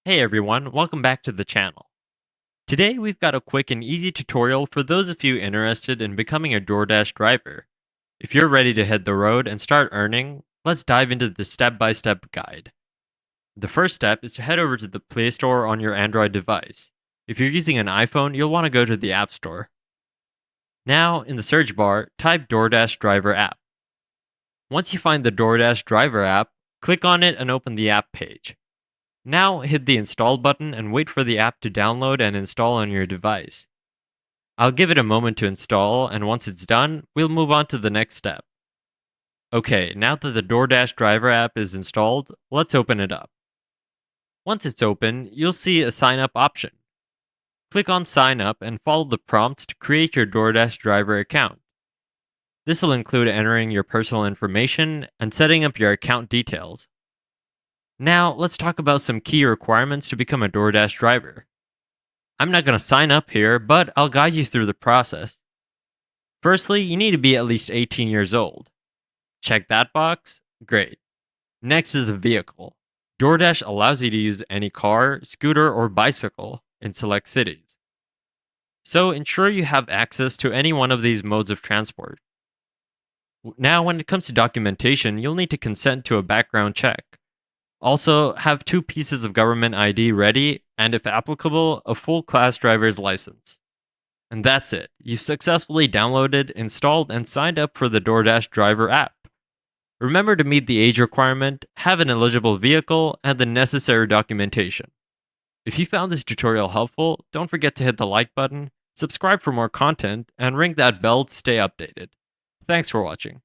Hey everyone, welcome back to the channel. Today we've got a quick and easy tutorial for those of you interested in becoming a Doordash driver. If you're ready to hit the road and start earning, let's dive into the step-by-step guide. The first step is to head over to the Play Store on your Android device. If you're using an iPhone, you'll want to go to the App Store. Now, in the search bar, type Doordash Driver app. Once you find the Doordash Driver app, click on it and open the app page. Now hit the install button and wait for the app to download and install on your device. I'll give it a moment to install, and once it's done, we'll move on to the next step. Okay, now that the DoorDash driver app is installed, let's open it up. Once it's open, you'll see a sign up option. Click on sign up and follow the prompts to create your DoorDash driver account. This will include entering your personal information and setting up your account details. Now, let's talk about some key requirements to become a DoorDash driver. I'm not going to sign up here, but I'll guide you through the process. Firstly, you need to be at least 18 years old. Check that box? Great. Next is a vehicle. DoorDash allows you to use any car, scooter, or bicycle in select cities. So ensure you have access to any one of these modes of transport. Now, when it comes to documentation, you'll need to consent to a background check. Also, have 2 pieces of government ID ready, and if applicable, a full class driver's license. And that's it. You've successfully downloaded, installed, and signed up for the DoorDash driver app. Remember to meet the age requirement, have an eligible vehicle, and the necessary documentation. If you found this tutorial helpful, don't forget to hit the like button, subscribe for more content, and ring that bell to stay updated. Thanks for watching.